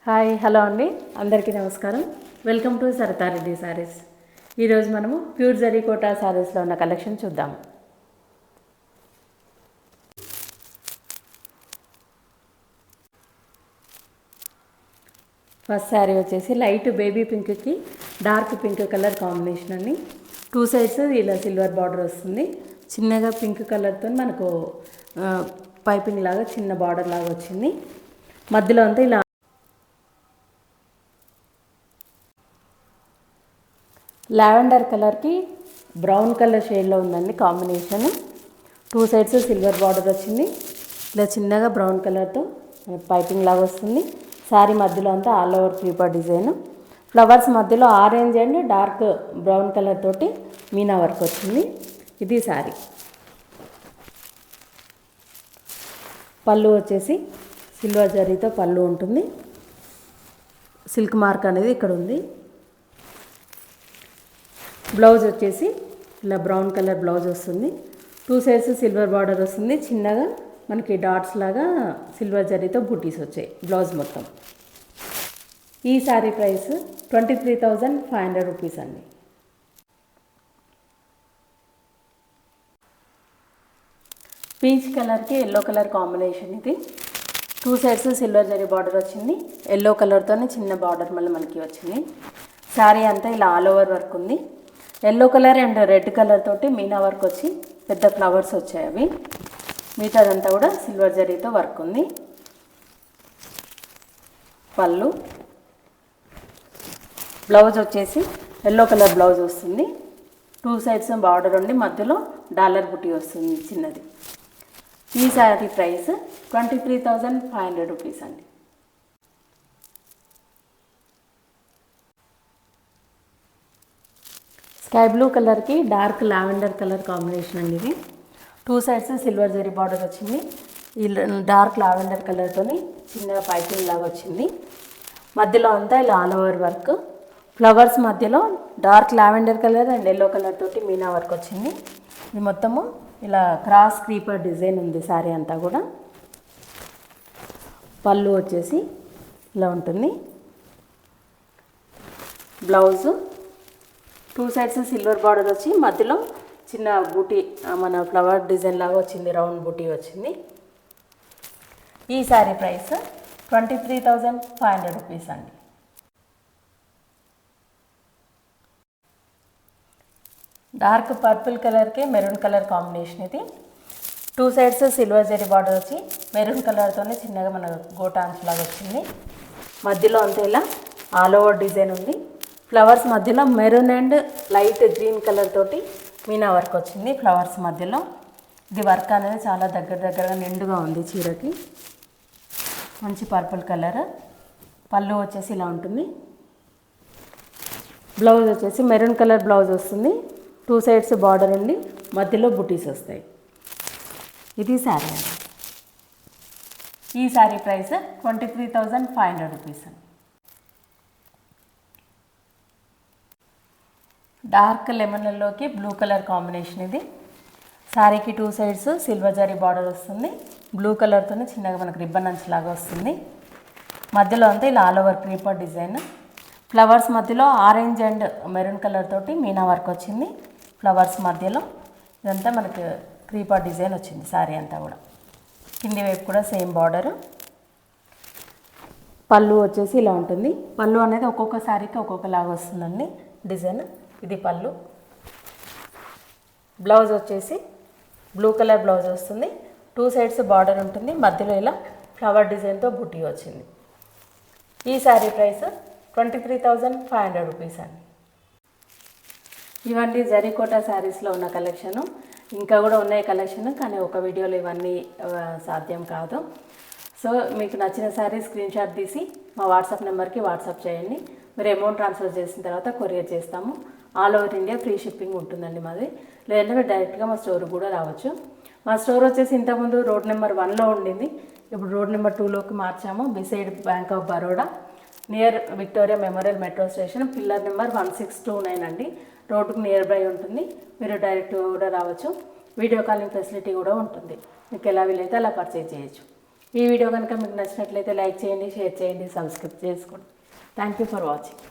Hi hello అండి, అందరికీ నమస్కారం. Welcome to Saratha Reddy saris. ఈరోజు మనము ప్యూర్ జరీకోటా శారీస్లో ఉన్న కలెక్షన్ చూద్దాం. ఫస్ట్ శారీ వచ్చేసి లైట్ బేబీ పింక్కి డార్క్ పింక్ కలర్ కాంబినేషన్ అండి. టూ సైడ్స్ ఇలా సిల్వర్ బార్డర్ వస్తుంది. చిన్నగా పింక్ కలర్తో మనకు పైపింగ్ లాగా చిన్న బార్డర్ లాగా వచ్చింది. మధ్యలో అంతా ఇలా లావెండర్ కలర్కి బ్రౌన్ కలర్ షేడ్లో ఉందండి combination. Two sides silver border వచ్చింది. ఇలా చిన్నగా బ్రౌన్ కలర్తో పైపింగ్ లాగా వస్తుంది. శారీ మధ్యలో అంతా all over creeper design. Flowers మధ్యలో orange and dark brown colour తోటి మీనా వర్క్ వచ్చింది. ఇది శారీ. పళ్ళు వచ్చేసి సిల్వర్ జరీతో పళ్ళు ఉంటుంది. సిల్క్ మార్క్ అనేది ఇక్కడ ఉంది. బ్లౌజ్ వచ్చేసి ఇలా బ్రౌన్ కలర్ బ్లౌజ్ వస్తుంది. టూ సైడ్స్ సిల్వర్ బార్డర్ వస్తుంది. చిన్నగా మనకి డాట్స్ లాగా సిల్వర్ జరీతో బూటీస్ వచ్చాయి బ్లౌజ్ మొత్తం. ఈ శారీ ప్రైస్ 23,500 రూపీస్ అండి. పీచ్ కలర్కి ఎల్లో కలర్ కాంబినేషన్ ఇది. Two sides silver zari border వచ్చింది. ఎల్లో కలర్తోనే చిన్న బార్డర్ మళ్ళీ మనకి వచ్చింది. శారీ అంతా ఇలా ఆల్ ఓవర్ వర్క్ ఉంది. Yellow colour and red colour తోటి మీనా వర్క్ వచ్చి పెద్ద ఫ్లవర్స్ వచ్చాయి. అవి మిగతాదంతా కూడా సిల్వర్ జరీతో వర్క్ ఉంది. పళ్ళు, బ్లౌజ్ వచ్చేసి ఎల్లో కలర్ బ్లౌజ్ వస్తుంది. టూ సైడ్స్ బార్డర్ ఉండి మధ్యలో డాలర్ బుటీ వస్తుంది చిన్నది. ఈ శారీ ప్రైస్ 23,500 రూపీస్ అండి. స్కై బ్లూ కలర్కి డార్క్ లావెండర్ కలర్ కాంబినేషన్ అండి ఇది. Two sides silver zari border వచ్చింది. ఈ డార్క్ లావెండర్ కలర్తోని చిన్న పైపింగ్ లాగా వచ్చింది. మధ్యలో అంతా ఇలా ఆల్ ఓవర్ వర్క్. ఫ్లవర్స్ మధ్యలో dark lavender colour and yellow colour తోటి మీనా వర్క్ వచ్చింది. ఇది మొత్తము ఇలా క్రాస్ క్రీపర్ డిజైన్ ఉంది శారీ అంతా కూడా. పళ్ళు వచ్చేసి ఇలా ఉంటుంది. Blouse two sides silver border వచ్చి మధ్యలో చిన్న బూటీ మన ఫ్లవర్ డిజైన్ లాగా వచ్చింది. రౌండ్ బూటీ వచ్చింది. ఈ శారీ ప్రైస్ 23,500 రూపీస్ అండి. డార్క్ పర్పుల్ కలర్కి మెరూన్ కలర్ కాంబినేషన్ ఇది. Two sides silver zari border వచ్చి మెరూన్ కలర్తోనే చిన్నగా మన గోటాన్స్ లాగా వచ్చింది. మధ్యలో అంతా ఇలా ఆల్ ఓవర్ డిజైన్ ఉంది. ఫ్లవర్స్ మధ్యలో maroon and light green colour తోటి మీనా వర్క్ వచ్చింది ఫ్లవర్స్ మధ్యలో. ఇది వర్క్ అనేది చాలా దగ్గరగా నిండుగా ఉంది చీరకి. మంచి పర్పుల్ కలర్. పళ్ళు వచ్చేసి ఇలా ఉంటుంది. బ్లౌజ్ వచ్చేసి మెరూన్ కలర్ బ్లౌజ్ వస్తుంది. టూ సైడ్స్ బార్డర్ ఉండి మధ్యలో బుటీస్ వస్తాయి. ఇది శారీ అండి. ఈ శారీ ప్రైస్ 23,500 రూపీస్ అండి. డార్క్ లెమన్లోకి బ్లూ కలర్ కాంబినేషన్ ఇది. శారీకి two sides silver zari border వస్తుంది. బ్లూ కలర్తోనే చిన్నగా మనకు రిబ్బన్ అంచు లాగా వస్తుంది. మధ్యలో అంతా ఇలా all over creeper design. Flowers మధ్యలో ఆరెంజ్ అండ్ మెరూన్ కలర్ తోటి మీనా వర్క్ వచ్చింది ఫ్లవర్స్ మధ్యలో. ఇదంతా మనకు క్రీపర్ డిజైన్ వచ్చింది శారీ అంతా కూడా. కింది వైపు కూడా సేమ్ బార్డర్. పళ్ళు వచ్చేసి ఇలా ఉంటుంది. పళ్ళు అనేది ఒక్కొక్క శారీకి ఒక్కొక్కలాగా వస్తుందండి డిజైన్. ఇది పళ్ళు. బ్లౌజ్ వచ్చేసి బ్లూ కలర్ బ్లౌజ్ వస్తుంది. టూ సైడ్స్ బార్డర్ ఉంటుంది. మధ్యలో ఇలా ఫ్లవర్ డిజైన్తో బుటీ వచ్చింది. ఈ శారీ ప్రైస్ 23,500 రూపీస్ అండి. ఇవన్నీ జరీకోటా శారీస్లో ఉన్న కలెక్షను. ఇంకా కూడా ఉన్నాయి కలెక్షన్, కానీ ఒక వీడియోలో ఇవన్నీ సాధ్యం కాదు. సో మీకు నచ్చిన శారీ స్క్రీన్ షాట్ తీసి మా వాట్సాప్ నెంబర్కి వాట్సాప్ చేయండి. మీరు అమౌంట్ ట్రాన్స్ఫర్ చేసిన తర్వాత కొరియర్ చేస్తాము. All over India free shipping ఉంటుందండి మాది. లేదంటే మీరు డైరెక్ట్గా మా స్టోర్ కూడా రావచ్చు. మా స్టోర్ వచ్చేసి ఇంతకుముందు రోడ్ నెంబర్ 1లో ఉండింది. ఇప్పుడు రోడ్ నెంబర్ 2లోకి మార్చాము. Beside bank of Baroda, near Victoria memorial metro station, pillar number 1629 అండి. రోడ్డుకు నియర్ బై ఉంటుంది. మీరు డైరెక్ట్గా కూడా రావచ్చు. వీడియో కాలింగ్ ఫెసిలిటీ కూడా ఉంటుంది. మీకు ఎలా వీలైతే అలా పర్చేజ్ చేయొచ్చు. ఈ వీడియో కనుక మీకు నచ్చినట్లయితే లైక్ చేయండి, షేర్ చేయండి, సబ్స్క్రైబ్ చేసుకోండి. Thank you for watching.